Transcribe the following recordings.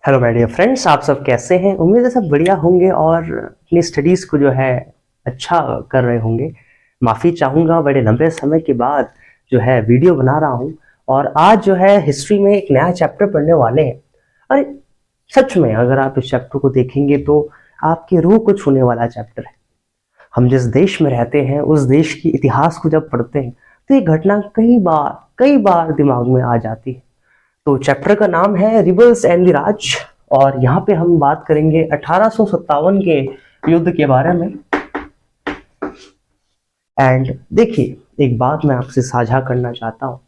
Hello my dear friends, आप सब कैसे हैं। उम्मीद है सब बढ़िया होंगे और अपनी स्टडीज़ को जो है अच्छा कर रहे होंगे। माफ़ी चाहूँगा, बड़े लंबे समय के बाद जो है वीडियो बना रहा हूँ और आज जो है हिस्ट्री में एक नया चैप्टर पढ़ने वाले हैं। अरे सच में अगर आप इस चैप्टर को देखेंगे तो आपकी रूह को छूने वाला चैप्टर है। हम जिस देश में रहते हैं उस देश की इतिहास को जब पढ़ते हैं तो ये घटना कई बार दिमाग में आ जाती है। तो चैप्टर का नाम है रिबल्स एंड द राज और यहाँ पे हम बात करेंगे 1857 के युद्ध के बारे में। एंड देखिए, एक बात मैं आपसे साझा करना चाहता हूँ।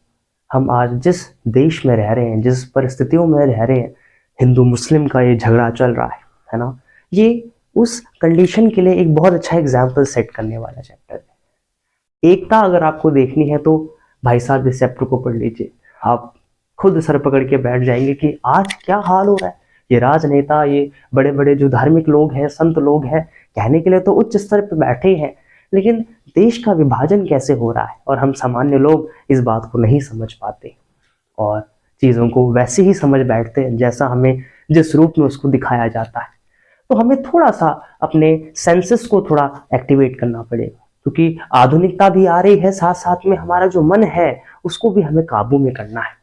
हम आज जिस देश में रह रहे हैं, जिस परिस्थितियों में रह रहे हैं, हिंदू मुस्लिम का ये झगड़ा चल रहा है ना, ये उस कंडीशन के लिए एक बहुत अच्छा एग्जाम्पल सेट करने वाला चैप्टर है। एकता अगर आपको देखनी है तो भाई साहब इस चैप्टर को पढ़ लीजिए। आप खुद सर पकड़ के बैठ जाएंगे कि आज क्या हाल हो रहा है। ये राजनेता, ये बड़े बड़े जो धार्मिक लोग हैं, संत लोग हैं, कहने के लिए तो उच्च स्तर पर बैठे हैं, लेकिन देश का विभाजन कैसे हो रहा है और हम सामान्य लोग इस बात को नहीं समझ पाते और चीज़ों को वैसे ही समझ बैठते हैं जैसा हमें जिस रूप में उसको दिखाया जाता है। तो हमें थोड़ा सा अपने सेंसेस को थोड़ा एक्टिवेट करना पड़ेगा, क्योंकि आधुनिकता भी आ रही है, साथ साथ में हमारा जो मन है उसको भी हमें काबू में करना है।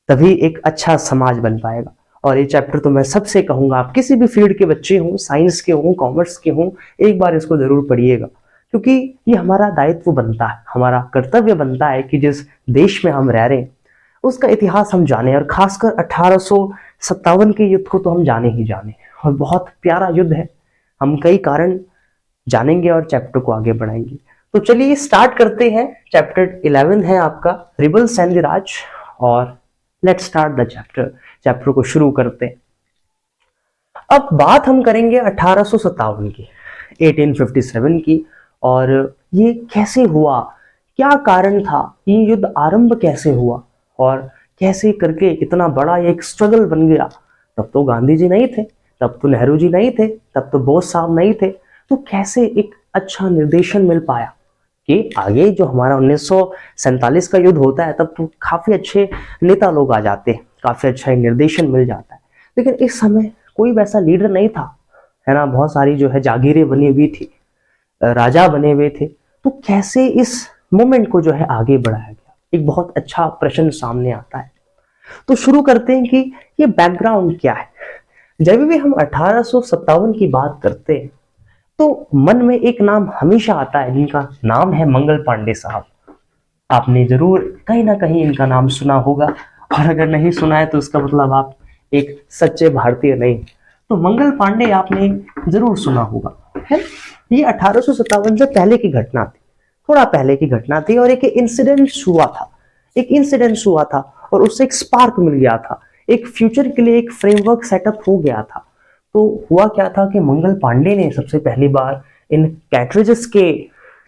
तभी एक अच्छा समाज बन पाएगा। और ये चैप्टर तो मैं सबसे कहूंगा, आप किसी भी फील्ड के बच्चे हों, साइंस के हों, कॉमर्स के हों, एक बार इसको जरूर पढ़िएगा, क्योंकि ये हमारा दायित्व बनता है, हमारा कर्तव्य बनता है कि जिस देश में हम रह रहे हैं उसका इतिहास हम जाने, और खासकर 1857 के युद्ध को तो हम जाने ही जाने। और बहुत प्यारा युद्ध है, हम कई कारण जानेंगे और चैप्टर को आगे बढ़ाएंगे। तो चलिए स्टार्ट करते हैं। चैप्टर 11 है आपका रिबल्स एंड द राज, और let's start the chapter. Chapter को शुरू करते हैं। अब बात हम करेंगे 1857 की, 1857 की, और ये कैसे हुआ, क्या कारण था, ये युद्ध आरंभ कैसे हुआ और कैसे करके इतना बड़ा एक स्ट्रगल बन गया। तब तो गांधी जी नहीं थे, तब तो नेहरू जी नहीं थे, तब तो बोस साहब नहीं थे। तो कैसे एक अच्छा निर्देशन मिल पाया कि आगे जो हमारा 1947 का युद्ध होता है तब तो काफी अच्छे नेता लोग आ जाते हैं, काफी अच्छा निर्देशन मिल जाता है। लेकिन इस समय कोई वैसा लीडर नहीं था, है ना। बहुत सारी जो है जागीरें बनी हुई थी, राजा बने हुए थे। तो कैसे इस मोमेंट को जो है आगे बढ़ाया गया, एक बहुत अच्छा प्रश्न सामने आता है। तो शुरू करते हैं कि ये बैकग्राउंड क्या है। जब भी हम 1857 की बात करते हैं तो मन में एक नाम हमेशा आता है, जिनका नाम है मंगल पांडे साहब। आपने जरूर कहीं ना कहीं इनका नाम सुना होगा, और अगर नहीं सुना है तो उसका मतलब आप एक सच्चे भारतीय नहीं। तो मंगल पांडे आपने जरूर सुना होगा, है। ये 1857 से पहले की घटना थी, थोड़ा पहले की घटना थी, और एक इंसिडेंट हुआ था और उससे एक स्पार्क मिल गया था, एक फ्यूचर के लिए एक फ्रेमवर्क सेटअप हो गया था। तो हुआ क्या था कि मंगल पांडे ने सबसे पहली बार इन कैटरेजेस के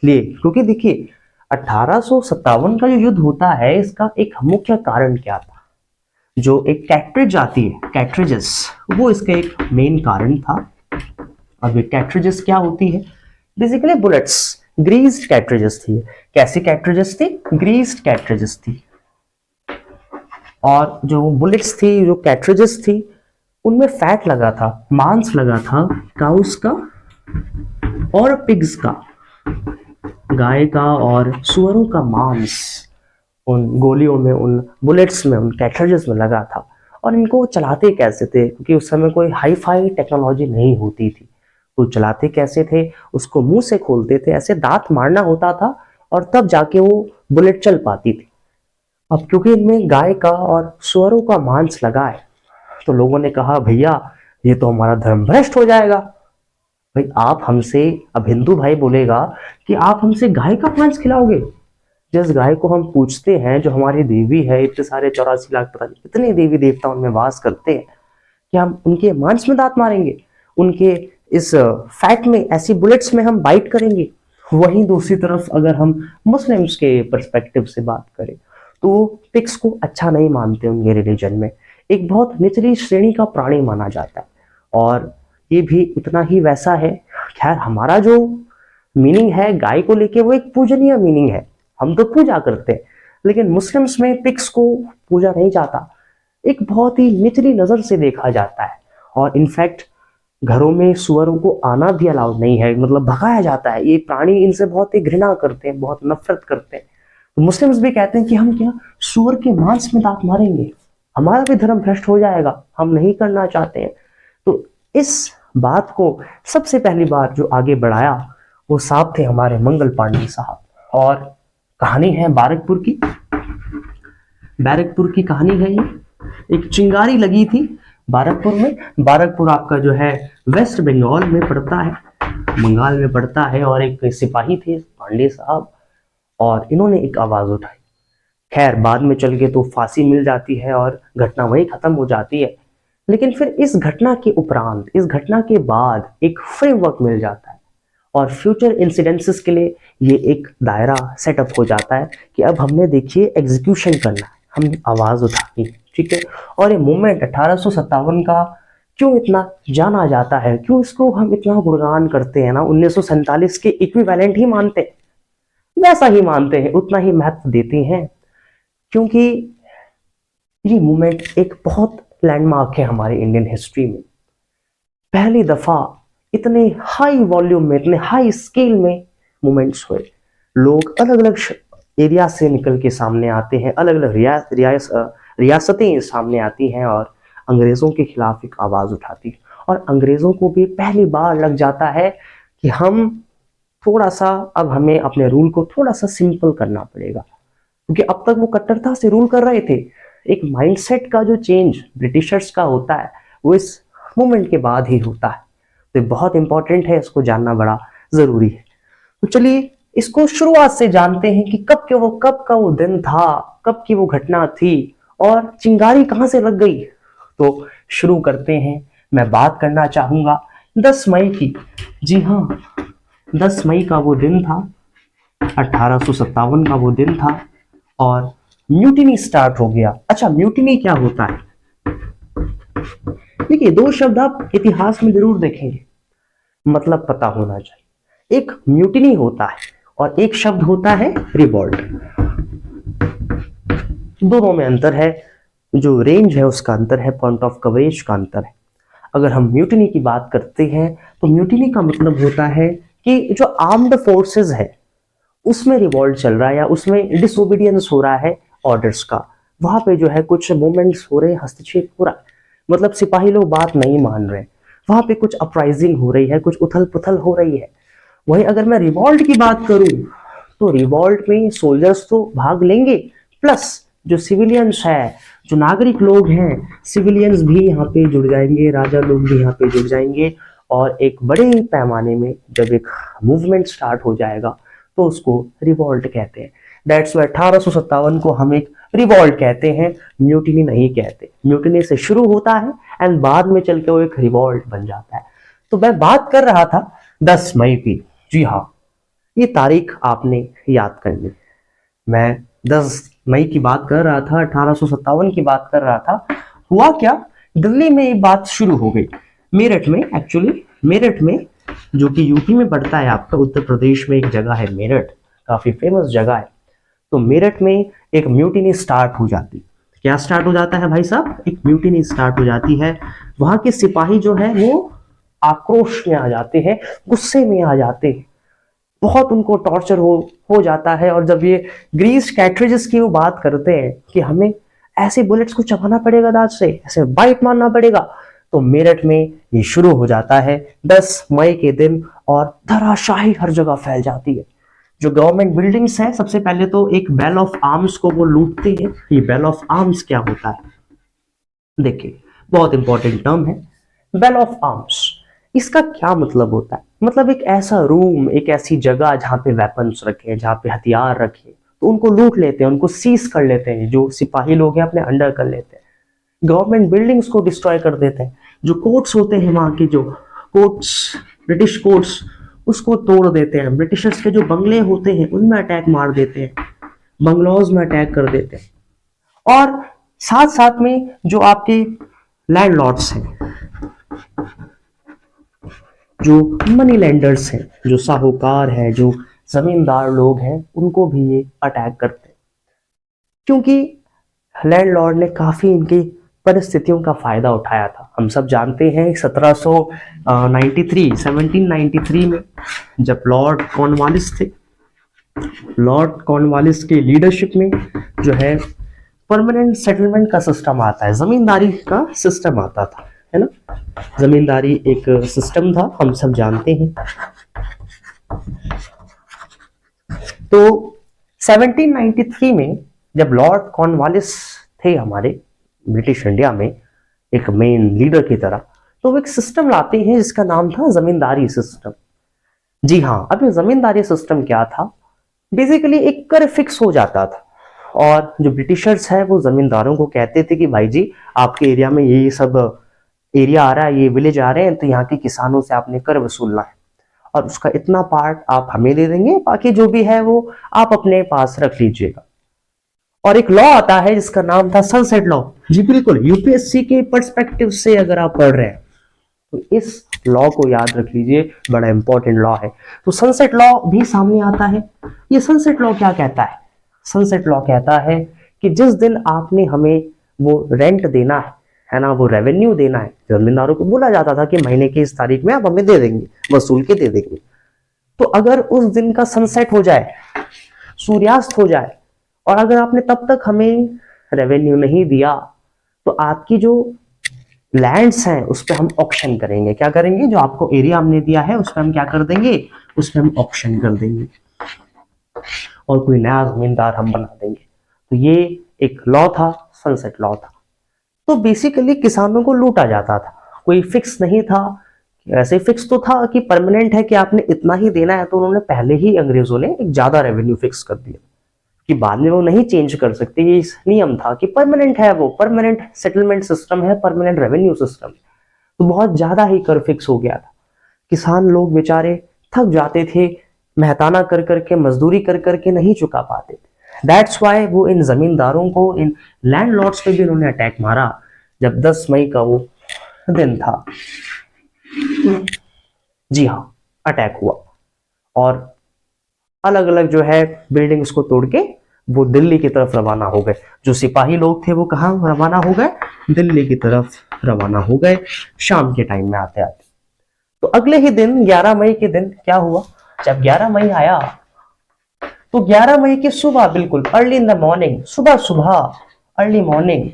लिए, क्योंकि देखिए 1857 का जो युद्ध होता है इसका एक मुख्य कारण क्या था, जो एक कैटरेज आती है, कैटरेजेस, वो इसका एक मेन कारण था। अब ये कैटरेजेस क्या होती है, बेसिकली बुलेट्स, ग्रीस्ड कैटरेजेस थी। कैसी कैटरेजेस थी, ग्रीस्ड कैटरेजेस थी। और जो बुलेट्स थी, जो कैटरेजेस थी, उनमें फैट लगा था, मांस लगा था, काउस का और पिग्स का, गाय का और सुअरों का मांस उन गोलियों में, उन बुलेट्स में, उन कैटरेजेस में लगा था। और इनको चलाते कैसे थे, क्योंकि उस समय कोई हाई फाई टेक्नोलॉजी नहीं होती थी। तो चलाते कैसे थे, उसको मुंह से खोलते थे, ऐसे दांत मारना होता था और तब जाके वो बुलेट चल पाती थी। अब क्योंकि इनमें गाय का और सुअरों का मांस लगा है तो लोगों ने कहा भैया ये तो हमारा धर्म भ्रष्ट हो जाएगा। भाई आप हमसे, अब हिंदू भाई बोलेगा कि आप हमसे गाय का मांस खिलाओगे। जिस गाय को हम पूछते हैं, जो हमारी देवी है, इतने सारे 84 लाख पता नहीं कितने देवी देवता उनमें वास करते हैं, कि हम उनके मांस में दांत मारेंगे, उनके इस फैट में, ऐसी बुलेट्स में हम बाइट करेंगे। वहीं दूसरी तरफ अगर हम मुस्लिम्स के पर्सपेक्टिव से बात करें तो पिग्स को अच्छा नहीं मानते उनके रिलीजन में, एक बहुत निचली श्रेणी का प्राणी माना जाता है। और ये भी उतना ही वैसा है। खैर हमारा जो मीनिंग है गाय को लेके वो एक पूजनीय मीनिंग है, हम तो पूजा करते हैं, लेकिन मुस्लिम्स में पिग्स को पूजा नहीं जाता। एक बहुत ही निचली नज़र से देखा जाता है। और इनफैक्ट घरों में सुअरों को आना भी अलाउड नहीं है, मतलब भगाया जाता है। ये प्राणी इनसे बहुत ही घृणा करते हैं, बहुत नफरत करते हैं। तो मुस्लिम्स भी कहते हैं कि हम क्या सुअर के मांस में दांत मारेंगे, हमारा भी धर्म भ्रष्ट हो जाएगा, हम नहीं करना चाहते हैं। तो इस बात को सबसे पहली बार जो आगे बढ़ाया वो साहब थे हमारे मंगल पांडे साहब। और कहानी है बैरकपुर की। बैरकपुर की कहानी है ये। एक चिंगारी लगी थी बैरकपुर में। बैरकपुर आपका जो है वेस्ट बंगाल में पड़ता है, बंगाल में पड़ता है। और एक सिपाही थे पांडे साहब, और इन्होंने एक आवाज उठाई। खैर बाद में चल के तो फांसी मिल जाती है और घटना वहीं खत्म हो जाती है। लेकिन फिर इस घटना के उपरांत, इस घटना के बाद एक फ्रेमवर्क मिल जाता है और फ्यूचर इंसिडेंसेस के लिए ये एक दायरा सेटअप हो जाता है कि अब हमने देखिए एग्जीक्यूशन करना है, हमने आवाज उठानी है, ठीक है। और ये मूवमेंट 1857 का क्यों इतना जाना जाता है, क्यों इसको हम इतना गुणगान करते हैं ना, 1947 के इक्विवेलेंट ही मानते हैं, वैसा ही मानते हैं, उतना ही महत्व देते हैं, क्योंकि ये मूवमेंट एक बहुत लैंडमार्क है हमारे इंडियन हिस्ट्री में। पहली दफा इतने हाई वॉल्यूम में, इतने हाई स्केल में मूवमेंट्स हुए। लोग अलग अलग एरिया से निकल के सामने आते हैं, अलग अलग रियासतें सामने आती हैं और अंग्रेजों के खिलाफ एक आवाज उठाती है। और अंग्रेजों को भी पहली बार लग जाता है कि हम थोड़ा सा, अब हमें अपने रूल को थोड़ा सा सिंपल करना पड़ेगा, क्योंकि अब तक वो कट्टरता से रूल कर रहे थे। एक माइंडसेट का जो चेंज ब्रिटिशर्स का होता है वो इस मूवमेंट के बाद ही होता है। तो बहुत इंपॉर्टेंट है, इसको जानना बड़ा जरूरी है। तो चलिए इसको शुरुआत से जानते हैं कि कब का वो दिन था, कब की वो घटना थी और चिंगारी कहां से लग गई। तो शुरू करते हैं। मैं बात करना चाहूंगा 10 मई की। जी हाँ, 10 मई का वो दिन था, 1857 का वो दिन था और म्यूटिनी स्टार्ट हो गया। अच्छा, म्यूटिनी क्या होता है? देखिए, दो शब्द आप इतिहास में जरूर देखेंगे, मतलब पता होना चाहिए। एक म्यूटिनी होता है और एक शब्द होता है रिवॉल्ट। दोनों में अंतर है, जो रेंज है उसका अंतर है, पॉइंट ऑफ कवरेज का अंतर है। अगर हम म्यूटिनी की बात करते हैं तो म्यूटिनी का मतलब होता है कि जो आर्म्ड फोर्सेस है उसमें रिवॉल्ट चल रहा है या उसमें डिसोबीडियंस हो रहा है ऑर्डर्स का, वहां पे जो है कुछ मूवमेंट्स हो रहे हैं, हस्तक्षेप हो रहा है, मतलब सिपाही लोग बात नहीं मान रहे, वहां पे कुछ अपराइजिंग हो रही है, कुछ उथल पुथल हो रही है। वहीं अगर मैं रिवॉल्ट की बात करूं तो रिवॉल्ट में सोल्जर्स तो भाग लेंगे, प्लस जो सिविलियंस है, जो नागरिक लोग हैं, सिविलियंस भी यहाँ पे जुड़ जाएंगे, राजा लोग भी यहाँ पे जुड़ जाएंगे। और एक बड़े पैमाने में जब एक मूवमेंट स्टार्ट हो जाएगा तो उसको रिवॉल्ट कहते हैं। दैट्स वाई 1857 को हम एक रिवॉल्ट कहते हैं, म्यूटिनी नहीं कहते। म्यूटिनी से शुरू होता है एंड बाद में चल के वो एक रिवॉल्ट बन जाता है। तो मैं बात कर रहा था 10 मई की। जी हाँ, ये तारीख आपने याद करनी। मैं 10 मई की बात कर रहा था, 1857 की बात कर रहा था। हुआ क्या, दिल्ली में ये बात शुरू हो गई, मेरठ में, एक्चुअली मेरठ में, जो कि यूपी में पड़ता है आपका, उत्तर प्रदेश में एक जगह है मेरठ, काफी फेमस जगह है। तो मेरठ में एक म्यूटिनी स्टार्ट हो जाती। क्या स्टार्ट हो जाता है भाई साहब? एक म्यूटिनी स्टार्ट हो जाती है। वहां के सिपाही जो है वो आक्रोश में आ जाते हैं, गुस्से में आ जाते हैं, बहुत उनको टॉर्चर हो जाता है। और जब ये ग्रीस कैट्रिजेस की वो बात करते हैं कि हमें ऐसे बुलेट्स को चबाना पड़ेगा दांत से, ऐसे बाइट मारना पड़ेगा, तो मेरठ में ये शुरू हो जाता है 10 मई के दिन और धराशाही हर जगह फैल जाती है। जो गवर्नमेंट बिल्डिंग्स है, सबसे पहले तो एक बेल ऑफ आर्म्स को वो लूटते हैं। ये बेल ऑफ आर्म्स क्या होता है? देखिए, बहुत इंपॉर्टेंट टर्म है बेल ऑफ आर्म्स। इसका क्या मतलब होता है? मतलब एक ऐसा रूम, एक ऐसी जगह जहां पे वेपन्स रखे, जहां पे हथियार रखे, तो उनको लूट लेते हैं, उनको सीज कर लेते हैं, जो सिपाही लोग हैं अपने अंडर कर लेते हैं। गवर्नमेंट बिल्डिंग्स को डिस्ट्रॉय कर देते हैं। जो कोर्ट्स होते हैं, वहां के जो कोर्ट्स, ब्रिटिश कोर्ट्स, उसको तोड़ देते हैं। ब्रिटिशर्स के जो बंगले होते हैं उनमें अटैक मार देते हैं, बंगलोज में अटैक कर देते हैं। और साथ साथ में जो आपके लैंडलॉर्ड्स हैं, जो मनी लेंडर्स हैं, जो साहूकार हैं, जो जमींदार लोग हैं, उनको भी ये अटैक करते हैं, क्योंकि लैंडलॉर्ड ने काफी इनकी परिस्थितियों का फायदा उठाया था। हम सब जानते हैं 1793 में जब लॉर्ड कॉर्नवालिस थे, लॉर्ड कॉर्नवालिस के लीडरशिप में जो है परमानेंट सेटलमेंट का सिस्टम आता है, जमींदारी का सिस्टम आता था, है ना। जमींदारी एक सिस्टम था, हम सब जानते हैं। तो 1793 में जब लॉर्ड कॉर्नवालिस थे हमारे ब्रिटिश इंडिया में एक मेन लीडर की तरह, तो वो एक सिस्टम लाते हैं जिसका नाम था जमींदारी सिस्टम। जी हाँ, अब ये जमींदारी सिस्टम क्या था, बेसिकली एक कर फिक्स हो जाता था और जो ब्रिटिशर्स है वो जमींदारों को कहते थे कि भाई जी आपके एरिया में ये सब एरिया आ रहा है, ये विलेज आ रहे हैं, तो यहाँ के किसानों से आपने कर वसूलना है और उसका इतना पार्ट आप हमें दे देंगे, बाकी जो भी है वो आप अपने पास रख लीजिएगा। और एक लॉ आता है जिसका नाम था सनसेट लॉ। जी बिल्कुल, यूपीएससी के पर्सपेक्टिव से अगर आप पढ़ रहे हैं तो इस लॉ को याद रख लीजिए, बड़ा इंपॉर्टेंट लॉ है। तो सनसेट लॉ भी सामने आता है। ये सनसेट लॉ क्या कहता है? सनसेट लॉ कहता है कि जिस दिन आपने हमें वो रेंट देना है ना, वो रेवेन्यू देना है, जमींदारों को बोला जाता था कि महीने की इस तारीख में आप हमें दे देंगे, वसूल के दे देंगे। तो अगर उस दिन का सनसेट हो जाए, सूर्यास्त हो जाए, और अगर आपने तब तक हमें रेवेन्यू नहीं दिया, तो आपकी जो लैंड्स हैं उस पर हम ऑक्शन करेंगे। क्या करेंगे? जो आपको एरिया हमने दिया है उस पर हम क्या कर देंगे? उस पर हम ऑक्शन कर देंगे और कोई नया जमींदार हम बना देंगे। तो ये एक लॉ था, सनसेट लॉ था। तो बेसिकली किसानों को लूटा जाता था, कोई फिक्स नहीं था। ऐसे फिक्स तो था कि परमानेंट है कि आपने इतना ही देना है, तो उन्होंने पहले ही अंग्रेजों ने एक ज्यादा रेवेन्यू फिक्स कर दिया कि बाद में वो नहीं चेंज कर सकते। ये नियम था कि परमानेंट है, वो परमानेंट सेटलमेंट सिस्टम है, परमानेंट रेवेन्यू सिस्टम। तो बहुत ज्यादा ही कर फिक्स हो गया था। किसान लोग बेचारे थक जाते थे, मेहताना कर करके, मजदूरी कर करके नहीं चुका पाते थे। दैट्स वाई वो इन जमींदारों को, इन लैंडलॉर्ड्स पे भी उन्होंने अटैक मारा जब 10 मई का वो दिन था। जी हाँ, अटैक हुआ और अलग अलग जो है बिल्डिंग्स को तोड़ के वो दिल्ली की तरफ रवाना हो गए। जो सिपाही लोग थे वो कहाँ रवाना हो गए? दिल्ली की तरफ रवाना हो गए शाम के टाइम में आते आते। तो अगले ही दिन 11 मई के दिन क्या हुआ? जब 11 मई आया तो 11 मई की सुबह, बिल्कुल अर्ली इन द मॉर्निंग, सुबह सुबह अर्ली मॉर्निंग,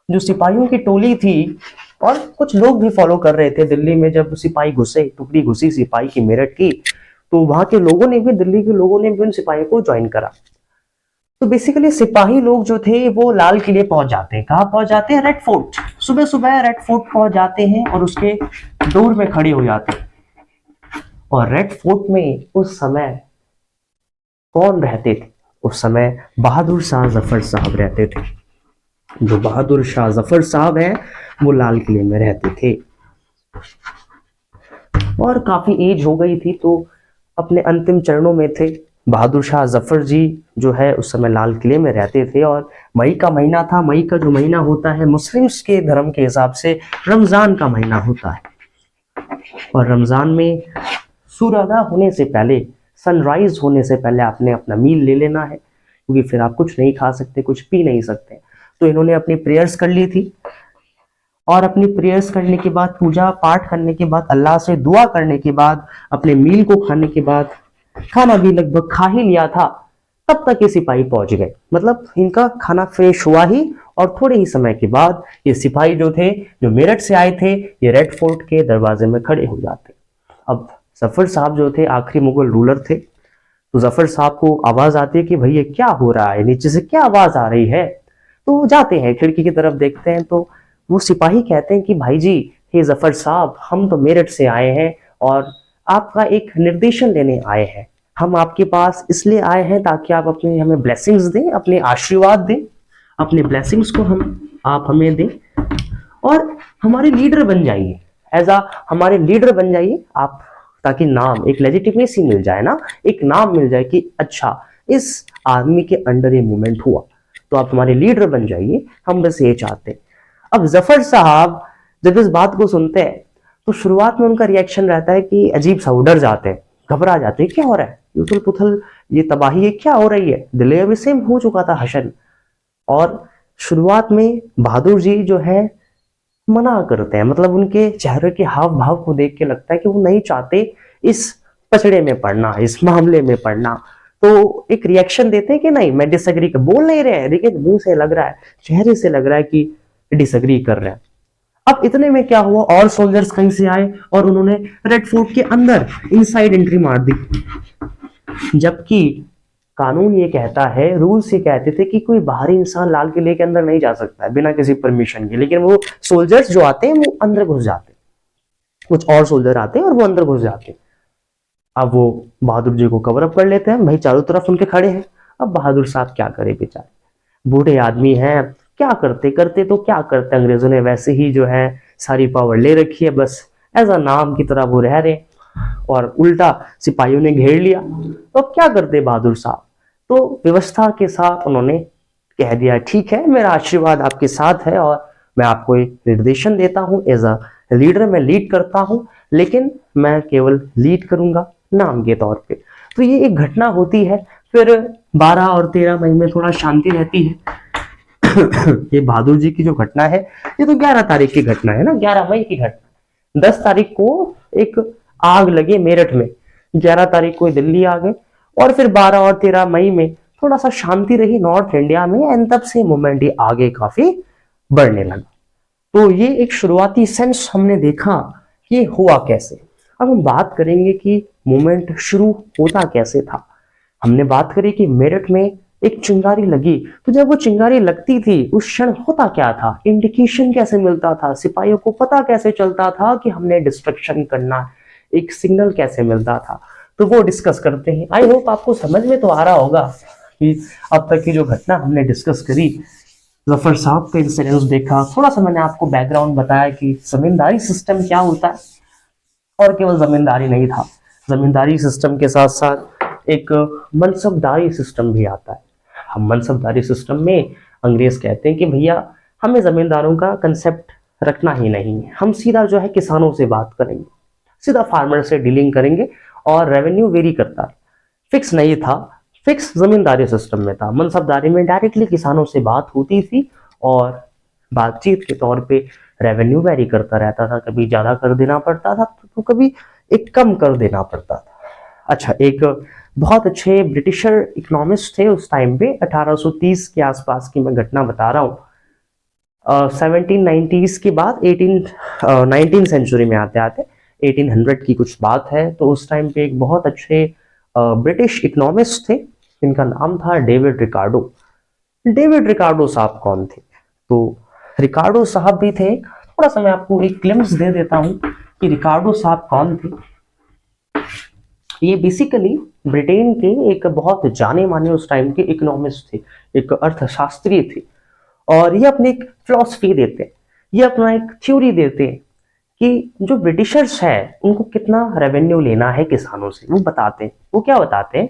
जो सिपाहियों की टोली थी और कुछ लोग भी फॉलो कर रहे थे दिल्ली में, जब सिपाही घुसे, टुकड़ी घुसी सिपाही की मेरठ की, तो वहां के लोगों ने भी, दिल्ली के लोगों ने भी उन सिपाहियों को ज्वाइन करा। तो बेसिकली सिपाही लोग जो थे वो लाल किले पहुंच जाते हैं। कहाँ पहुंच जाते हैं? Red fort. सुबह सुबह रेड फोर्ट पहुंच जाते हैं और उसके डोर में खड़े हो जाते हैं। और रेड फोर्ट में उस समय कौन रहते थे? उस समय बहादुर शाह जफर साहब रहते थे। जो बहादुर शाह जफर साहब हैं वो लाल किले में रहते थे और काफी एज हो गई थी, तो अपने अंतिम चरणों में थे। बहादुर शाह जफर जी जो है उस समय लाल किले में रहते थे और मई का महीना था। मई का जो महीना होता है मुस्लिम्स के धर्म के हिसाब से रमजान का महीना होता है और रमजान में सूर्योदय होने से पहले, सनराइज होने से पहले आपने अपना मील ले लेना है, क्योंकि फिर आप कुछ नहीं खा सकते, कुछ पी नहीं सकते। तो इन्होंने अपनी प्रेयर्स कर ली थी और अपनी प्रेयर्स करने के बाद, पूजा पाठ करने के बाद, अल्लाह से दुआ करने के बाद, अपने मील को खाने के बाद, खाना भी लगभग खा ही लिया था, तब तक ये सिपाही पहुंच गए। मतलब इनका खाना फ्रेश हुआ ही और थोड़े ही समय के बाद ये सिपाही जो थे, जो मेरठ से आए थे, ये रेड फोर्ट के दरवाजे में खड़े हो जाते। अब जफर साहब जो थे आखिरी मुगल रूलर थे, तो जफर साहब को आवाज आती है कि भैया क्या हो रहा है, नीचे से क्या आवाज आ रही है। तो जाते हैं, खिड़की की तरफ देखते हैं, तो वो सिपाही कहते हैं कि भाई जी, हे जफर साहब, हम तो मेरठ से आए हैं और आपका एक निर्देशन लेने आए हैं। हम आपके पास इसलिए आए हैं ताकि आप अपने हमें ब्लेसिंग्स दें, अपने आशीर्वाद दें, अपने ब्लेसिंग्स को आप हमें दें और हमारे लीडर बन जाइए, हमारे लीडर बन जाइए आप, ताकि नाम, एक लेजिटिमेसी मिल जाए ना, एक नाम मिल जाए कि अच्छा इस आदमी के अंडर ये मूवमेंट हुआ, तो आप हमारे लीडर बन जाइए, हम बस ये चाहते हैं। अब जफर साहब जब इस बात को सुनते हैं तो शुरुआत में उनका रिएक्शन रहता है कि अजीब सा, डर जाते हैं, घबरा जाते हैं, क्या हो रहा है, ये उथल पुथल, ये तबाही, ये क्या हो रही है। दिल्ली में सेम हो चुका था हशन। और शुरुआत में बहादुर जी जो है मना करते हैं, मतलब उनके चेहरे के हाव भाव को देख के लगता है कि वो नहीं चाहते इस पचड़े में पड़ना, इस मामले में पड़ना। तो एक रिएक्शन देते हैं कि नहीं, मैं डिसएग्री कर, बोल नहीं रहे हैं लेकिन मुंह से लग रहा है, चेहरे से लग रहा है कि डिसएग्री कर रहे हैं। अब इतने में क्या हुआ, और सोल्जर्स कहीं से आए और उन्होंने रेड फोर्ट के अंदर इनसाइड एंट्री मार दी। जबकि कानून ये कहता है, रूल्स ये कहते थे कि कोई बाहरी इंसान लाल किले के अंदर नहीं जा सकता है बिना किसी परमिशन के, लेकिन वो सोल्जर्स जो आते हैं वो अंदर घुस जाते हैं, कुछ और सोल्जर आते हैं और वो अंदर घुस जाते हैं। अब वो बहादुर जी को कवर अप कर लेते हैं, भाई चारों तरफ उनके खड़े हैं। अब बहादुर साहब क्या करे बेचारे, बूढ़े आदमी हैं, क्या करते, करते तो क्या करते, अंग्रेजों ने वैसे ही जो है सारी पावर ले रखी है, बस एज अ नाम की तरह वो रह रहे, और उल्टा सिपाहियों ने घेर लिया। तो अब क्या करते बहादुर साहब, तो व्यवस्था के साथ उन्होंने कह दिया ठीक है, मेरा आशीर्वाद आपके साथ है और मैं आपको एक निर्देशन देता हूं, एज अ लीडर मैं लीड करता हूं, लेकिन मैं केवल लीड करूंगा नाम के तौर पे। तो ये एक घटना होती है। फिर 12 और 13 मई में थोड़ा शांति रहती है। ये बहादुर जी की जो घटना है, ये तो 11 तारीख की घटना है ना, 11 मई की घटना। 10 तारीख को एक आग लगी मेरठ में, 11 तारीख को दिल्ली आ गए, और फिर 12 और 13 मई में थोड़ा सा शांति रही नॉर्थ इंडिया में, एंड तब से मूवमेंट ये आगे काफी बढ़ने लगा। तो ये एक शुरुआती सेंस हमने देखा कि हुआ कैसे। अब हम बात करेंगे कि मूवमेंट शुरू होता कैसे था। हमने बात करी कि मेरठ में एक चिंगारी लगी, तो जब वो चिंगारी लगती थी उस क्षण होता क्या था, इंडिकेशन कैसे मिलता था, सिपाहियों को पता कैसे चलता था कि हमने डिस्ट्रक्शन करना, एक सिग्नल कैसे मिलता था, तो वो डिस्कस करते हैं। आई होप आपको समझ में तो आ रहा होगा कि अब तक की जो घटना हमने डिस्कस करी, जफर साहब का इंसिडेंस देखा, थोड़ा सा मैंने आपको बैकग्राउंड बताया कि जमींदारी सिस्टम क्या होता है, और केवल जमींदारी नहीं था, जमींदारी सिस्टम के साथ साथ एक मनसबदारी सिस्टम भी आता है। हम मनसबदारी सिस्टम में अंग्रेज कहते हैं कि भैया हमें जमींदारों का कंसेप्ट रखना ही नहीं है, हम सीधा जो है किसानों से बात करेंगे, सीधा फार्मर से डीलिंग करेंगे, और रेवेन्यू वेरी करता है, फिक्स नहीं था, फिक्स जमींदारी सिस्टम में था। मनसबदारी में डायरेक्टली किसानों से बात होती थी और बातचीत के तौर पे रेवेन्यू वेरी करता रहता था, कभी ज्यादा कर देना पड़ता था तो कभी एक कम कर देना पड़ता था। अच्छा, एक बहुत अच्छे ब्रिटिशर इकोनॉमिस्ट थे उस टाइम पे, 1830 के आसपास की मैं घटना बता रहा हूँ। 1790s के बाद 19 सेंचुरी में आते आते 1800 की कुछ बात है। तो उस टाइम पे एक बहुत अच्छे ब्रिटिश इकोनॉमिस्ट थे जिनका नाम था डेविड रिकार्डो। डेविड रिकार्डो साहब कौन थे, तो रिकार्डो साहब भी थे, थोड़ा सा मैं आपको एक ग्लिम्स दे देता हूं कि रिकार्डो साहब कौन थे। ये बेसिकली ब्रिटेन के एक बहुत जाने माने उस टाइम के इकोनॉमिस्ट थे, एक अर्थशास्त्री थे, और ये अपनी एक फिलॉसफी देते हैं, ये अपना एक थ्योरी देते हैं कि जो ब्रिटिशर्स है उनको कितना रेवेन्यू लेना है किसानों से। वो बताते हैं, वो क्या बताते हैं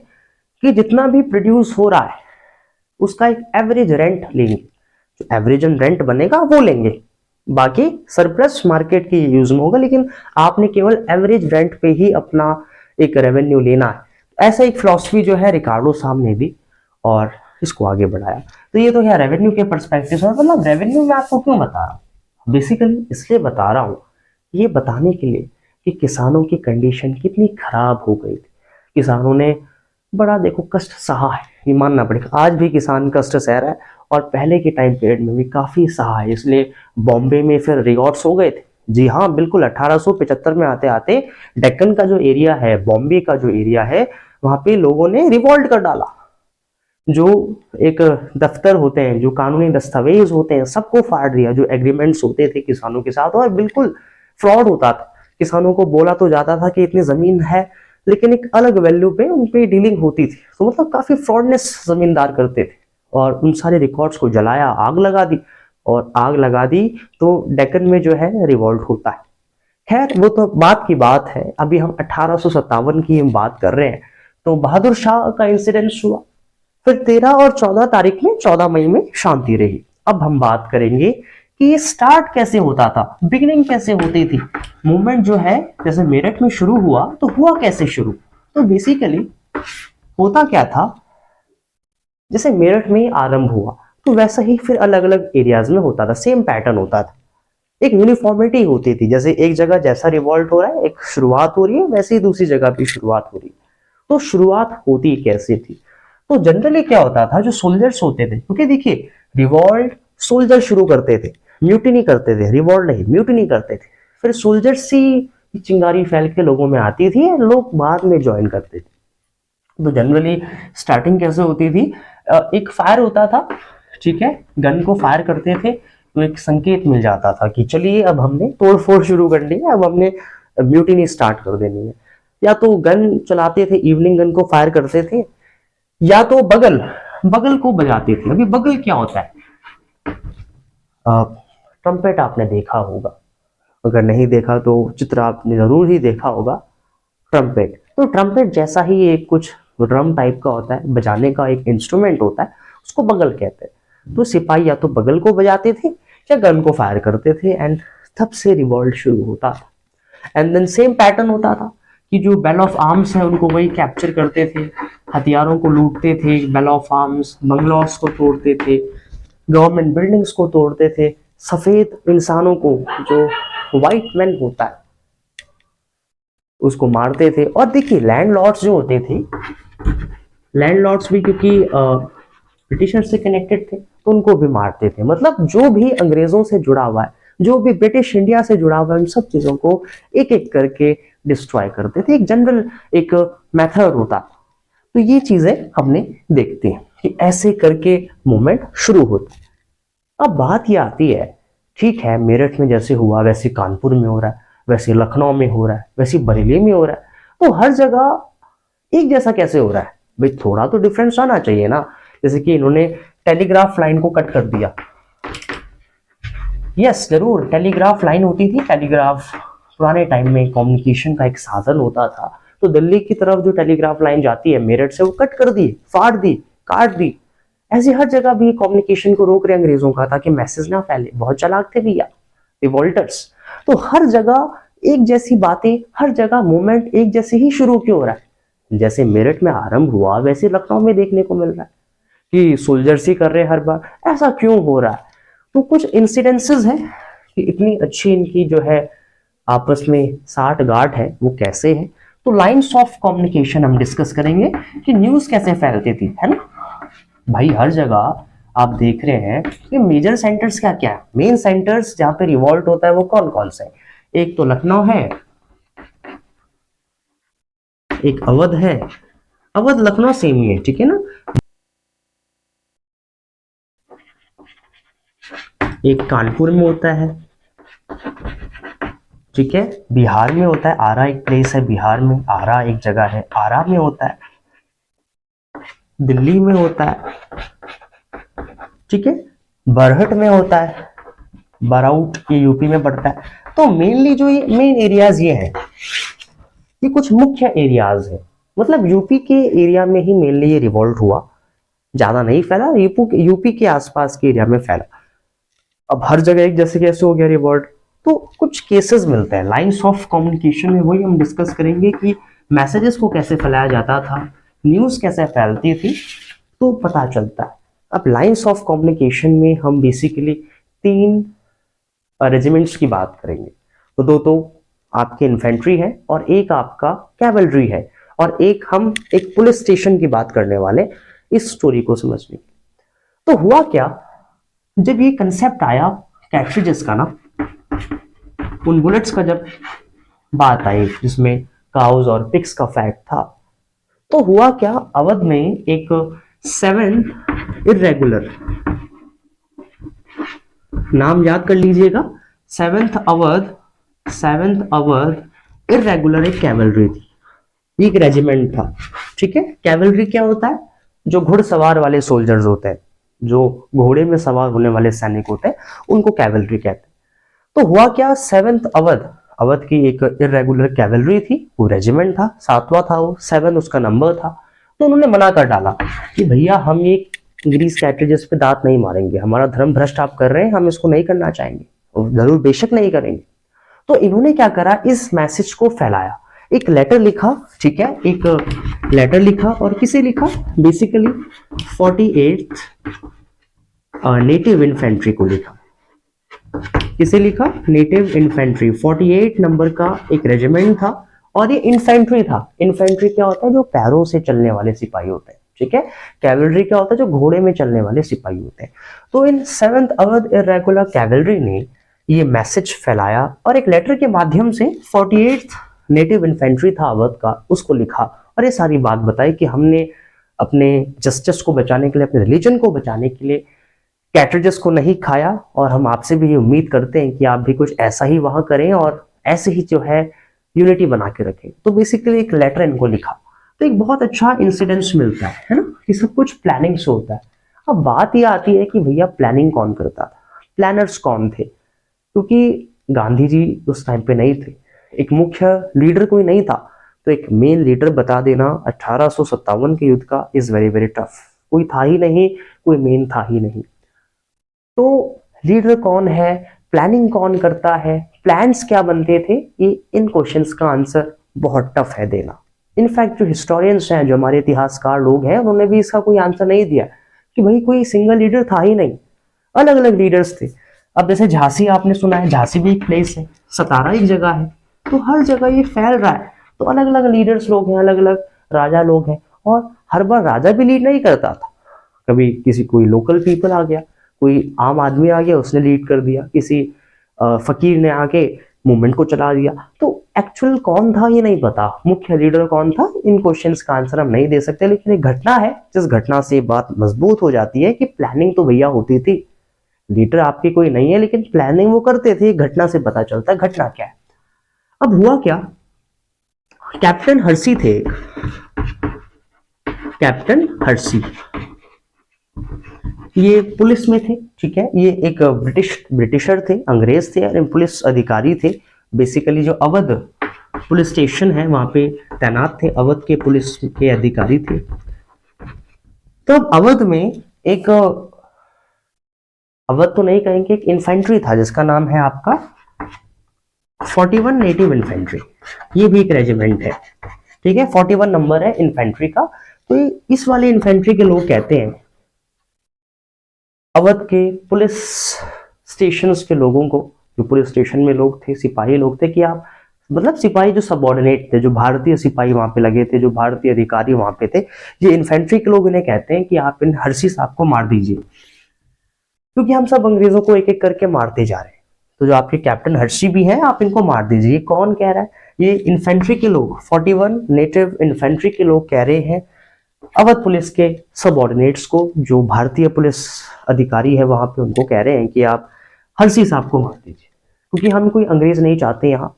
कि जितना भी प्रोड्यूस हो रहा है उसका एक एवरेज रेंट लेंगे, जो एवरेज रेंट बनेगा वो लेंगे, बाकी सरप्लस मार्केट की यूज में होगा, लेकिन आपने केवल एवरेज रेंट पे ही अपना एक रेवेन्यू लेना है। ऐसा एक फिलॉसफी जो है रिकार्डो साहब ने दी और इसको आगे बढ़ाया। तो ये तो क्या रेवेन्यू के पर्सपेक्टिव से, मतलब रेवेन्यू मैं आपको क्यों बता रहा हूँ, बेसिकली इसलिए बता रहा हूँ, ये बताने के लिए कि किसानों की कंडीशन कितनी खराब हो गई थी। किसानों ने बड़ा देखो कष्ट सहा है, ये मानना पड़ेगा, आज भी किसान कष्ट सह रहा है और पहले के टाइम पीरियड में भी काफी सहा है। इसलिए बॉम्बे में फिर रिवॉर्ड्स हो गए थे। जी हाँ बिल्कुल, 1875 में आते आते डेक्कन का जो एरिया है, बॉम्बे का जो एरिया है, वहां पे लोगों ने रिवॉल्ट कर डाला। जो एक दफ्तर होते हैं, जो कानूनी दस्तावेज होते हैं, सबको फाड़ दिया, जो एग्रीमेंट्स होते थे किसानों के साथ, और बिल्कुल फ्रॉड होता था। किसानों को बोला तो जाता था कि इतनी जमीन है, लेकिन एक अलग वैल्यू पे उन पे डीलिंग होती थी। तो मतलब काफी फ्रॉडनेस जमींदार करते थे, और उन सारे रिकॉर्ड्स को जलाया, आग लगा दी, और आग लगा दी तो डेक्कन में जो है रिवॉल्ट होता है। खैर वो तो बात की बात है, अभी हम 1857 की हम बात कर रहे हैं। तो बहादुर शाह का इंसिडेंस हुआ, फिर 13 और 14 तारीख में, 14 मई में शांति रही। अब हम बात करेंगे कि ये स्टार्ट कैसे होता था, बिगिनिंग कैसे होती थी मूवमेंट जो है। जैसे मेरठ में शुरू हुआ तो हुआ कैसे शुरू, तो बेसिकली होता क्या था, जैसे मेरठ में आरंभ हुआ तो वैसा ही फिर अलग अलग एरियाज में होता था, सेम पैटर्न होता था, एक यूनिफॉर्मिटी होती थी। जैसे एक जगह जैसा रिवॉल्ट हो रहा है, एक शुरुआत हो रही है, वैसे ही दूसरी जगह भी शुरुआत हो रही है। तो शुरुआत होती कैसे थी? तो जनरली क्या होता था, जो सोल्जर्स होते थे, क्योंकि देखिए रिवॉल्ट सोल्जर शुरू करते थे, म्यूटिनी करते थे, रिवॉल्ट नहीं म्यूटिनी करते थे, फिर सोल्जर्स ही चिंगारी फैल के लोगों में आती थी, लोग बाद में ज्वाइन करते थे। तो जनरली स्टार्टिंग कैसे होती थी, एक फायर होता था, ठीक है, गन को फायर करते थे तो एक संकेत मिल जाता था कि चलिए अब हमने तोड़फोड़ शुरू करनी है, अब हमने म्यूटिनी स्टार्ट कर देनी है। या तो गन चलाते थे, इवनिंग गन को फायर करते थे, या तो बगल बगल को बजाते थे। अभी बगल क्या होता है? ट्रम्पेट आपने देखा होगा, अगर नहीं देखा तो चित्र आपने जरूर ही देखा होगा। ट्रम्पेट, तो ट्रम्पेट जैसा ही एक कुछ ड्रम टाइप का होता है, बजाने का एक इंस्ट्रूमेंट होता है, उसको बगल कहते हैं। तो सिपाही या तो बगल को बजाते थे या गन को फायर करते थे, एंड तब से रिवॉल्ट शुरू होता था। एंड देन सेम पैटर्न होता था कि जो बेल ऑफ आर्म्स है उनको वही कैप्चर करते थे, हथियारों को लूटते थे, बेल ऑफ आर्म्स, बंगलौस को तोड़ते थे, गवर्नमेंट बिल्डिंग्स को तोड़ते थे, सफेद इंसानों को, जो व्हाइट मैन होता है, उसको मारते थे। और देखिए लैंडलॉर्ड्स जो होते थे, लैंडलॉर्ड्स भी क्योंकि ब्रिटिशर से कनेक्टेड थे तो उनको भी मारते थे। मतलब जो भी अंग्रेजों से जुड़ा हुआ है, जो भी ब्रिटिश इंडिया से जुड़ा हुआ है, उन सब चीजों को एक एक करके डिस्ट्रॉय करते थे। एक जनरल एक मेथड होता। तो ये चीजें हमने देखते हैं कि ऐसे करके मूवमेंट शुरू होता है। अब बात ये आती है, ठीक है मेरठ में जैसे हुआ वैसे कानपुर में हो रहा है, वैसे लखनऊ में हो रहा है, वैसे बरेली में हो रहा है, तो हर जगह एक जैसा कैसे हो रहा है? भाई थोड़ा तो डिफरेंस आना चाहिए ना। जैसे कि इन्होंने टेलीग्राफ लाइन को कट कर दिया। यस जरूर, टेलीग्राफ लाइन होती थी, टेलीग्राफ पुराने टाइम में कम्युनिकेशन का एक साधन होता था। तो दिल्ली की तरफ जो टेलीग्राफ लाइन जाती है मेरठ से, वो कट कर दी, फाड़ दी, काट दी। ऐसी हर जगह भी कम्युनिकेशन को रोक रहे अंग्रेजों का, ताकि मैसेज ना फैले। बहुत चालाक थे भैया रिवोल्टर्स। तो हर जगह एक जैसी बातें, हर जगह मूवमेंट एक जैसे ही शुरू क्यों हो रहा है? जैसे मेरठ में आरंभ हुआ वैसे लखनऊ में देखने को मिल रहा है कि सोल्जर्स ही कर रहे हैं हर बार। ऐसा क्यों हो रहा है? तो कुछ इंसिडेंसेस हैं कि इतनी अच्छी इनकी जो है आपस में साठ गांठ है, वो कैसे है। तो लाइंस ऑफ कम्युनिकेशन हम डिस्कस करेंगे कि न्यूज कैसे फैलती थी, है ना भाई। हर जगह आप देख रहे हैं कि मेजर सेंटर्स क्या क्या है, मेन सेंटर्स जहां पे रिवॉल्ट होता है वो कौन कौन से हैं? एक तो लखनऊ है, एक अवध है, अवध लखनऊ सेम ही है, ठीक है ना। एक कानपुर में होता है, ठीक है, बिहार में होता है, आरा एक प्लेस है बिहार में, आरा एक जगह है, आरा में होता है, दिल्ली में होता है, ठीक है, बरहट में होता है, बराउट ये यूपी में पड़ता है। तो मेनली जो ये मेन एरियाज ये हैं, ये कुछ मुख्य एरियाज है। मतलब यूपी के एरिया में ही मेनली ये रिवॉल्ट हुआ, ज्यादा नहीं फैला, यूपी के आसपास के एरिया में फैला। अब हर जगह एक जैसे कैसे हो गया रिवॉल्ट? तो कुछ केसेस मिलते हैं लाइंस ऑफ कम्युनिकेशन में, वही हम डिस्कस करेंगे कि मैसेजेस को कैसे फैलाया जाता था, न्यूज कैसे फैलती थी, तो पता चलता है। अब लाइंस ऑफ कम्युनिकेशन में हम बेसिकली 3 रेजिमेंट्स की बात करेंगे। तो दो तो आपके इन्फेंट्री है और एक आपका कैवलरी है, और एक पुलिस स्टेशन की बात करने वाले इस स्टोरी को समझने। तो हुआ क्या, जब ये कंसेप्ट आया कैट्रिजेस का ना, उन बुलेट्स का जब बात आई जिसमें काउज और पिग्स का फैक्ट था, तो हुआ क्या, अवध में एक 7th इर्रेगुलर, नाम याद कर लीजिएगा, 7th अवध इर्रेगुलर एक कैवलरी थी, एक रेजिमेंट था, ठीक है। कैवलरी क्या होता है? जो घुड़सवार वाले सोल्जर्स होते हैं, जो घोड़े में सवार होने वाले सैनिक होते हैं, उनको कैवलरी कहते हैं। तो हुआ क्या, 7th अवध की एक इर्रेगुलर कैवलरी थी, वो रेजिमेंट था, 7वां था वो, 7 उसका नंबर था। तो उन्होंने मना कर डाला कि भैया हम ये ग्रीस कैट्रिजेस पे दांत नहीं मारेंगे, हमारा धर्म भ्रष्ट आप कर रहे हैं, हम इसको नहीं करना चाहेंगे, और जरूर बेशक नहीं करेंगे। तो इन्होंने क्या करा, इस मैसेज को फैलाया, एक लेटर लिखा, ठीक है, एक लेटर लिखा, और किसे लिखा, बेसिकली 48th नेटिव इन्फेंट्री को लिखा। किसे लिखा? Native infantry. 48 नंबर का एक रेजिमेंट था और ये इन्फेंट्री था। इन्फेंट्री क्या होता है? जो पैरों से चलने वाले सिपाही होते हैं, ठीक है। कैवलरी क्या होता है? जो घोड़े में चलने वाले सिपाही होते हैं। तो इन 7th अवध इरेगुलर कैवलरी ने ये मैसेज फैलाया और एक लेटर के माध्यम से 48th नेटिव इन्फेंट्री था अवध का, उसको लिखा और ये सारी बात बताई कि हमने अपने जस्टिस को बचाने के लिए, अपने रिलीजन को बचाने के लिए कैटरेजेस को नहीं खाया और हम आपसे भी ये उम्मीद करते हैं कि आप भी कुछ ऐसा ही वहां करें और ऐसे ही जो है यूनिटी बना के रखें। तो बेसिकली एक लेटर इनको लिखा। तो एक बहुत अच्छा इंसिडेंस मिलता है ना, कि सब कुछ प्लानिंग से होता है। अब बात ये आती है कि भैया प्लानिंग कौन करता था, प्लानर्स कौन थे? क्योंकि गांधी जी उस टाइम पे नहीं थे, एक मुख्य लीडर कोई नहीं था, तो एक मेन लीडर बता देना 1857 के युद्ध का इज वेरी वेरी टफ। कोई था ही नहीं, कोई मेन था ही नहीं। तो लीडर कौन है, प्लानिंग कौन करता है, प्लान्स क्या बनते थे, ये इन क्वेश्चंस का आंसर बहुत टफ है देना। इनफैक्ट जो हिस्टोरियंस हैं, जो हमारे इतिहासकार लोग हैं, उन्होंने भी इसका कोई आंसर नहीं दिया कि भाई कोई सिंगल लीडर था ही नहीं, अलग अलग लीडर्स थे। अब जैसे झांसी आपने सुना है, झांसी भी एक प्लेस है, सतारा एक जगह है, तो हर जगह ये फैल रहा है। तो अलग अलग लीडर्स लोग हैं, अलग अलग राजा लोग हैं, और हर बार राजा भी लीड नहीं करता था। कभी किसी कोई लोकल पीपल आ गया, कोई आम आदमी आ गया, उसने लीड कर दिया, किसी फकीर ने आके मूवमेंट को चला दिया। तो एक्चुअल कौन था ये नहीं पता, मुख्य लीडर कौन था, इन क्वेश्चंस का आंसर हम नहीं दे सकते। लेकिन एक घटना है जिस घटना से बात मजबूत हो जाती है कि प्लानिंग तो भैया होती थी, लीडर आपकी कोई नहीं है लेकिन प्लानिंग वो करते थे। घटना से पता चलता है घटना क्या है। अब हुआ क्या, कैप्टन हर्सी थे, कैप्टन हर्सी ये पुलिस में थे, ठीक है। ये एक ब्रिटिशर थे, अंग्रेज थे और पुलिस अधिकारी थे। बेसिकली जो अवध पुलिस स्टेशन है वहां पे तैनात थे, अवध के पुलिस के अधिकारी थे। तो अब अवध में एक, अवध तो नहीं कहेंगे, एक इन्फेंट्री था जिसका नाम है आपका 41 नेटिव इन्फेंट्री। ये भी एक रेजिमेंट है, ठीक है। 41 नंबर है इन्फेंट्री का। तो इस वाले इन्फेंट्री के लोग कहते हैं अवध के पुलिस स्टेशंस के लोगों को, जो पुलिस स्टेशन में लोग थे, सिपाही लोग थे, कि आप, मतलब सिपाही जो सबऑर्डिनेट थे, जो भारतीय सिपाही वहां पे लगे थे, जो भारतीय अधिकारी वहां पे थे, ये इन्फेंट्री के लोग इन्हें कहते हैं कि आप इन हर्सी साहब को मार दीजिए, क्योंकि हम सब अंग्रेजों को एक एक करके मारते जा रहे हैं। तो जो आपके कैप्टन हर्षी भी हैं, आप इनको मार दीजिए। ये कौन कह रहा है? ये इन्फेंट्री के लोग, 41 नेटिव इन्फेंट्री के लोग कह रहे हैं अवध पुलिस के सबऑर्डिनेट्स को, जो भारतीय पुलिस अधिकारी है वहां पे, उनको कह रहे हैं कि आप हर्षी साहब को मार दीजिए, क्योंकि हम कोई अंग्रेज नहीं चाहते यहाँ,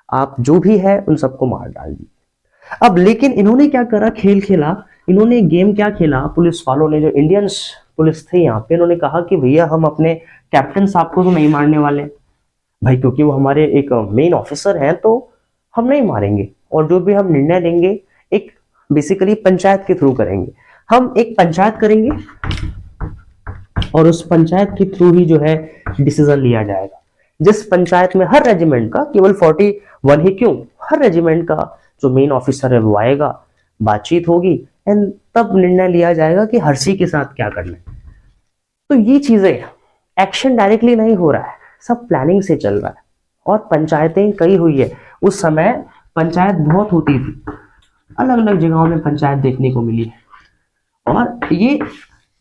आप जो भी है उन सबको मार डाल दीजिए। अब लेकिन इन्होंने क्या करा, खेल खेला, इन्होंने गेम क्या खेला, पुलिस वालों ने, जो इंडियंस पुलिस थे यहाँ पे, इन्होंने कहा कि भैया हम अपने कैप्टन साहब को तो नहीं मारने वाले भाई, क्योंकि वो हमारे एक मेन ऑफिसर हैं, तो हम नहीं मारेंगे, और जो भी हम निर्णय लेंगे एक बेसिकली पंचायत के थ्रू करेंगे। हम एक पंचायत करेंगे और उस पंचायत के थ्रू ही जो है डिसीजन लिया जाएगा, जिस पंचायत में हर रेजिमेंट का, केवल 41 ही क्यों, हर रेजिमेंट का जो मेन ऑफिसर है वो आएगा, बातचीत होगी एंड तब निर्णय लिया जाएगा कि हर्षी के साथ क्या करना है। तो ये चीजें, एक्शन डायरेक्टली नहीं हो रहा है, सब प्लानिंग से चल रहा है। और पंचायतें कई हुई है, उस समय पंचायत बहुत होती थी, अलग अलग जगहों में पंचायत देखने को मिली है। और ये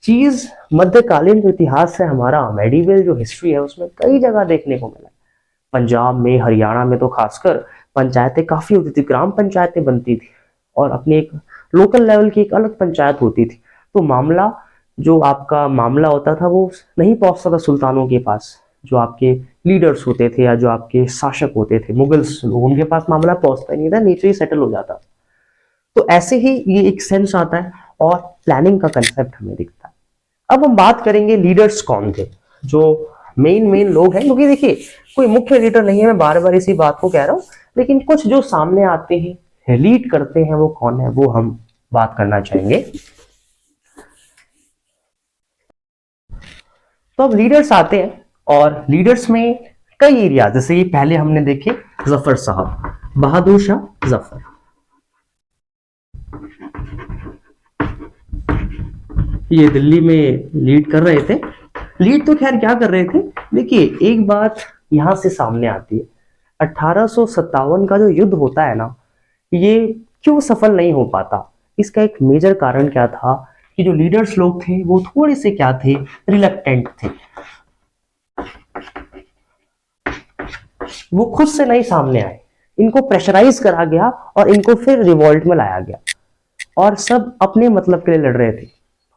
चीज मध्यकालीन जो इतिहास है हमारा, मेडिवल जो हिस्ट्री है, उसमें कई जगह देखने को मिला है। पंजाब में, हरियाणा में तो खासकर पंचायतें काफी होती थी, ग्राम पंचायतें बनती थी और अपने एक लोकल लेवल की एक अलग पंचायत होती थी। तो मामला, जो आपका मामला होता था, वो नहीं पहुंचता था सुल्तानों के पास, जो आपके लीडर्स होते थे या जो आपके शासक होते थे, मुगल्स लोग, उनके पास मामला पहुंचता ही नहीं था, नीचे ही सेटल हो जाता। तो ऐसे ही ये एक सेंस आता है और प्लानिंग का कंसेप्ट हमें दिखता है। अब हम बात करेंगे लीडर्स कौन थे, जो मेन लोग हैं, क्योंकि देखिए कोई मुख्य लीडर नहीं है, मैं बार बार इसी बात को कह रहा हूं, लेकिन कुछ जो सामने आते हैं, लीड करते हैं, वो कौन है, वो हम बात करना चाहेंगे। तो अब लीडर्स आते हैं, और लीडर्स में कई एरिया, जैसे ये पहले हमने देखे जफर साहब, बहादुर शाह जफर, ये दिल्ली में लीड कर रहे थे लीड तो खैर क्या कर रहे थे, देखिए एक बात यहां से सामने आती है, 1857 का जो युद्ध होता है ना, ये क्यों सफल नहीं हो पाता? इसका एक मेजर कारण क्या था कि जो लीडर्स लोग थे वो थोड़े से क्या थे, रिलक्टेंट थे। वो खुद से नहीं सामने आए, इनको प्रेशराइज करा गया और इनको फिर रिवॉल्ट में लाया गया और सब अपने मतलब के लिए लड़ रहे थे।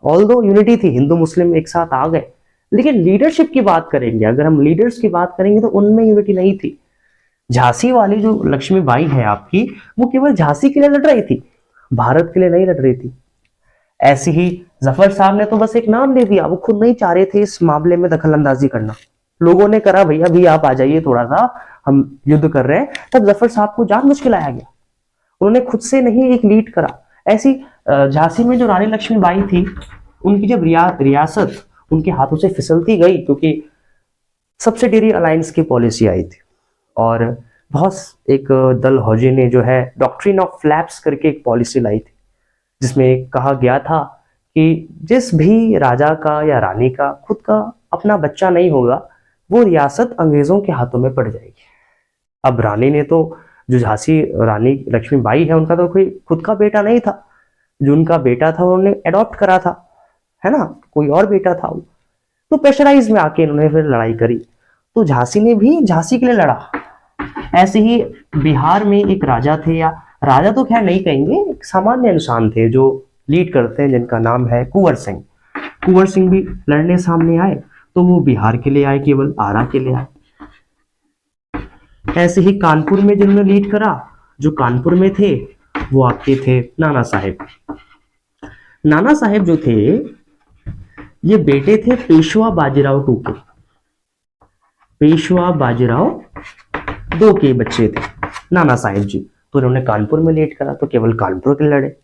ऑल्दो यूनिटी थी, हिंदू मुस्लिम एक साथ आ गए, लेकिन लीडरशिप की बात करेंगे, अगर हम लीडर्स की बात करेंगे तो उनमें यूनिटी नहीं थी। झांसी वाली जो लक्ष्मीबाई है आपकी, वो केवल झांसी के लिए लड़ रही थी, भारत के लिए नहीं लड़ रही थी। ऐसे ही जफर साहब ने तो बस एक नाम दे दिया, वो खुद नहीं चाह रहे थे इस मामले में दखल अंदाजी करना, लोगों ने करा भैया भी आप आ जाइए, थोड़ा सा हम युद्ध कर रहे हैं, तब जफर साहब को जानबूझ के लाया गया, उन्होंने खुद से नहीं एक लीड करा। ऐसी झांसी में जो रानी लक्ष्मीबाई थी, उनकी जब रियासत उनके हाथों से फिसलती गई, क्योंकि सब्सिडियरी अलायंस की पॉलिसी आई थी और बहुत एक दल हौजी ने जो है डॉक्ट्रिन ऑफ फ्लैप्स करके एक पॉलिसी लाई थी, जिसमें कहा गया था कि जिस भी राजा का या रानी का खुद का अपना बच्चा नहीं होगा, वो रियासत अंग्रेजों के हाथों में पड़ जाएगी। अब रानी ने तो, जो झांसी रानी लक्ष्मीबाई है, उनका तो कोई खुद का बेटा नहीं था, जो उनका बेटा था उन्होंने अडॉप्ट करा था, है ना, कोई और बेटा था वो, तो प्रेशराइज में आके इन्होंने फिर लड़ाई करी, तो झांसी ने भी झांसी के लिए लड़ा। ऐसे ही बिहार में एक राजा थे, या राजा तो खैर नहीं कहेंगे, एक सामान्य इंसान थे जो लीड करते हैं, जिनका नाम है कुंवर सिंह। कुंवर सिंह भी लड़ने सामने आए, तो वो बिहार के लिए आए, केवल आरा के लिए आए। ऐसे ही कानपुर में जिन्होंने लीड करा, जो कानपुर में थे वो आपके थे नाना साहेब। नाना साहेब जो थे, ये बेटे थे पेशवा बाजीराव टू के, पेशवा बाजीराव दो के बच्चे थे नाना साहेब जी, तो उन्होंने कानपुर में लीड करा, तो केवल कानपुर के लड़े।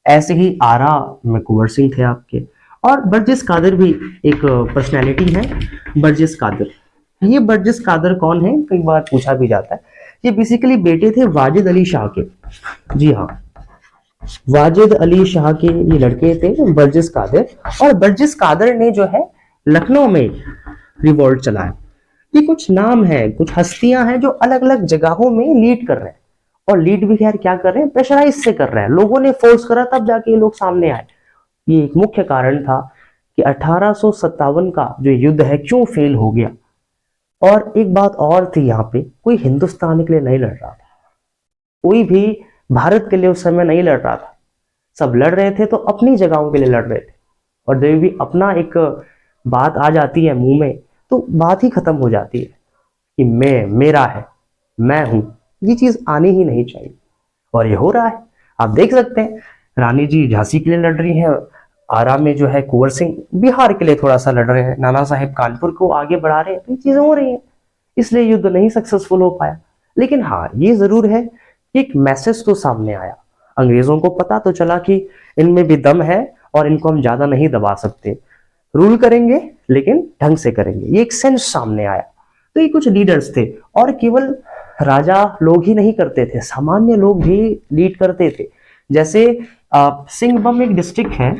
ऐसे ही आरा में कुंवर सिंह थे आपके, और बर्जिस कादर भी एक पर्सनैलिटी है, बर्जिस कादर। ये बर्जिस कादर कौन है, कई बार पूछा भी जाता है। ये बेसिकली बेटे थे वाजिद अली शाह के, जी हाँ, वाजिद अली शाह के ये लड़के थे बर्जिस कादर, और बर्जिस कादर ने जो है लखनऊ में रिवॉल्ट चलाया। ये कुछ नाम है, कुछ हस्तियां हैं जो अलग अलग जगहों में लीड कर रहे हैं, और लीड भी खैर क्या कर रहे हैं, प्रेशराइज से कर रहे हैं, लोगों ने फोर्स करा तब जाके ये लोग सामने आए। ये एक मुख्य कारण था कि 1857 का जो युद्ध है क्यों फेल हो गया। और एक बात और थी, यहाँ पे कोई हिंदुस्तान के लिए नहीं लड़ रहा था, कोई भी भारत के लिए उस समय नहीं लड़ रहा था, सब लड़ रहे थे तो अपनी जगहों के लिए लड़ रहे थे, और जब भी अपना एक बात आ जाती है मुंह में, तो बात ही खत्म हो जाती है कि मैं, मेरा है, मैं हूं, ये चीज आनी ही नहीं चाहिए, और ये हो रहा है। आप देख सकते हैं रानी जी झांसी के लिए लड़ रही हैं, आरा में जो है कुंवर सिंह बिहार के लिए थोड़ा सा लड़ रहे हैं, नाना साहेब कानपुर को आगे बढ़ा रहे हैं, तो ये चीजें हो रही हैं, इसलिए युद्ध नहीं सक्सेसफुल हो पाया। लेकिन हाँ, ये जरूर है कि एक मैसेज तो सामने आया, अंग्रेजों को पता तो चला कि इनमें भी दम है और इनको हम ज्यादा नहीं दबा सकते, रूल करेंगे लेकिन ढंग से करेंगे, ये एक सेंस सामने आया। तो ये कुछ लीडर्स थे, और केवल राजा लोग ही नहीं करते थे, सामान्य लोग भी लीड करते थे। जैसे सिंहभूम एक डिस्ट्रिक्ट है,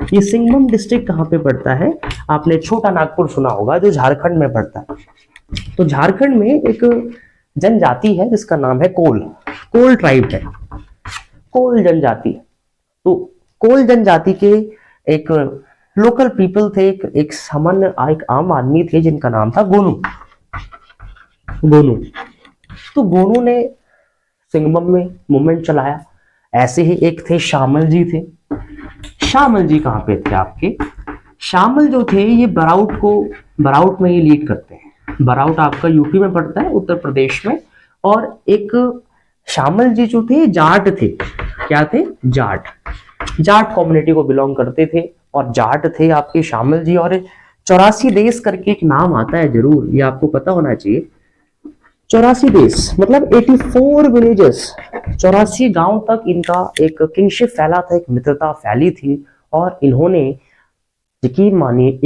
ये सिंहभूम डिस्ट्रिक्ट कहाँ पे पड़ता है, आपने छोटा नागपुर सुना होगा, जो झारखंड में पड़ता है। तो झारखंड में एक जनजाति है जिसका नाम है कोल, कोल ट्राइब है, कोल जनजाति। तो कोल जनजाति के एक लोकल पीपल थे, एक सामान्य एक आम आदमी थे जिनका नाम था गोनू। गोनू, तो गोनू ने सिंहभूम में मूवमेंट चलाया। ऐसे ही एक थे शामल जी थे। शामल जी कहाँ पे थे आपके, शामल जो थे ये बराउट में ये लीड करते हैं। बराउट आपका यूपी में पड़ता है, उत्तर प्रदेश में। और एक शामल जी जो थे जाट थे, क्या थे, जाट, जाट कम्युनिटी को बिलोंग करते थे, और जाट थे आपके शामल जी। और 84 देश करके एक नाम आता है, जरूर ये आपको पता होना चाहिए। 84 देश मतलब 84 विलेजेस, 84 गांव तक इनका एक किंगशिप फैला था, एक मित्रता फैली थी। और इन्होंने, यकीन मानिए,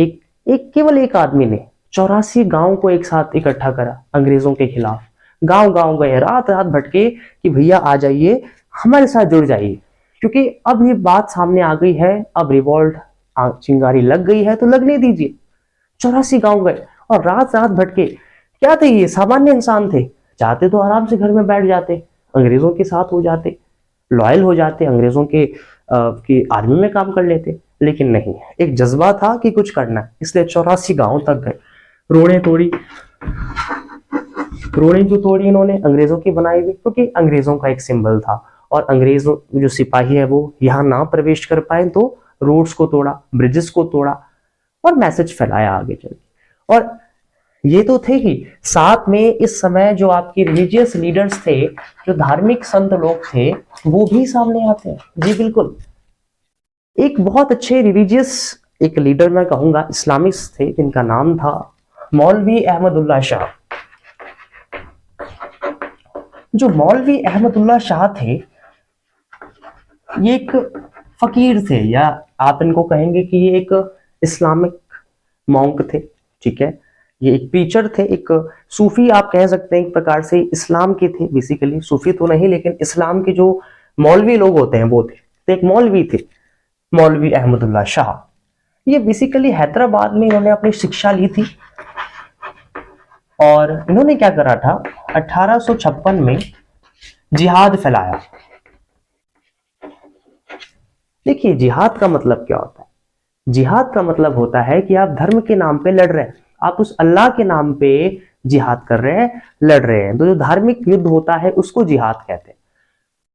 एक केवल एक आदमी ने 84 गांव को एक साथ इकट्ठा करा अंग्रेजों के खिलाफ। गांव गांव गए, रात रात भटके कि भैया आ जाइए, हमारे साथ जुड़ जाइए, क्योंकि अब ये बात सामने आ गई है, अब रिवॉल्ट चिंगारी लग गई है तो लगने दीजिए। 84 गांव गए और रात रात भटके। क्या थे ये? सामान्य इंसान थे। चाहते तो आराम से घर में बैठ जाते, अंग्रेजों के साथ हो जाते, लॉयल हो जाते, अंग्रेजों की आर्मी में काम कर लेते, लेकिन नहीं, एक जज्बा था कि कुछ करना है, इसलिए 84 गांव तक गए। रोड़े तोड़ी, रोड़े जो तोड़ी इन्होंने अंग्रेजों की बनाई हुई, क्योंकि अंग्रेजों का एक सिंबल था और अंग्रेजों जो सिपाही है वो यहाँ ना प्रवेश कर पाए, तो रोड्स को तोड़ा, ब्रिजेस को तोड़ा और मैसेज फैलाया आगे चल के। और ये तो थे ही, साथ में इस समय जो आपके रिलीजियस लीडर्स थे, जो धार्मिक संत लोग थे, वो भी सामने आते हैं। जी बिल्कुल। एक बहुत अच्छे रिलीजियस एक लीडर मैं कहूंगा इस्लामिस्ट थे, जिनका नाम था मौलवी अहमदुल्ला शाह। जो मौलवी अहमदुल्ला शाह थे, ये एक फकीर थे, या आप इनको कहेंगे कि ये एक इस्लामिक मॉन्क थे। ठीक है, ये एक प्रीचर थे, एक सूफी आप कह सकते हैं, एक प्रकार से इस्लाम के थे। बेसिकली सूफी तो नहीं, लेकिन इस्लाम के जो मौलवी लोग होते हैं वो थे। तो एक मौलवी थे, मौलवी अहमदुल्ला शाह। ये बेसिकली हैदराबाद में इन्होंने अपनी शिक्षा ली थी और इन्होंने क्या करा था, 1856 में जिहाद फैलाया। देखिए, जिहाद का मतलब क्या होता है? जिहाद का मतलब होता है कि आप धर्म के नाम पे लड़ रहे हैं, आप उस अल्लाह के नाम पे जिहाद कर रहे हैं, लड़ रहे हैं। तो जो धार्मिक युद्ध होता है उसको जिहाद कहते हैं।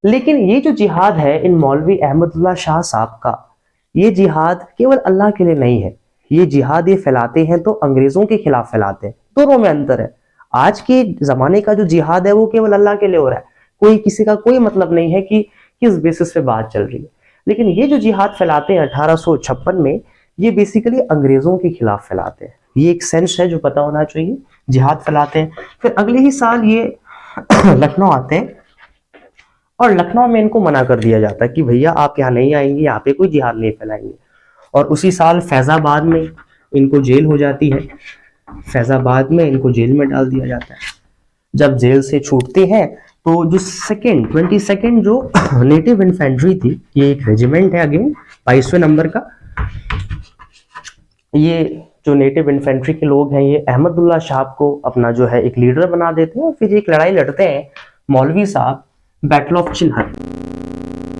लेकिन ये जो जिहाद है इन मौलवी अहमदुल्ला शाह साहब का, ये जिहाद केवल अल्लाह के लिए नहीं है। ये जिहाद ये फैलाते हैं तो अंग्रेजों के खिलाफ फैलाते हैं, दोनों में अंतर है। आज के जमाने का जो जिहाद है वो केवल अल्लाह के लिए हो रहा है, कोई किसी का कोई मतलब नहीं है कि किस बेसिस पे बात चल रही है। लेकिन ये जो जिहाद फैलाते हैं 1856 में, ये बेसिकली अंग्रेजों के खिलाफ फैलाते हैं। ये एक सेंस है जो पता होना चाहिए, जिहाद फैलाते हैं। फिर अगले ही साल ये लखनऊ आते हैं और लखनऊ में इनको मना कर दिया जाता है कि भैया आप यहाँ नहीं आएंगे, यहाँ पे कोई जिहाद नहीं फैलाएंगे। और उसी साल फैजाबाद में इनको जेल हो जाती है, फैजाबाद में इनको जेल में डाल दिया जाता है। जब जेल से छूटते हैं तो जो 22nd जो नेटिव इन्फेंट्री थी, ये एक रेजिमेंट है अगेन 22वें नंबर का, ये जो नेटिव इन्फेंट्री के लोग हैं, ये अहमदुल्ला शाह को अपना जो है एक लीडर बना देते हैं और फिर एक लड़ाई लड़ते हैं मौलवी साहब, बैटल ऑफ चिन्हट।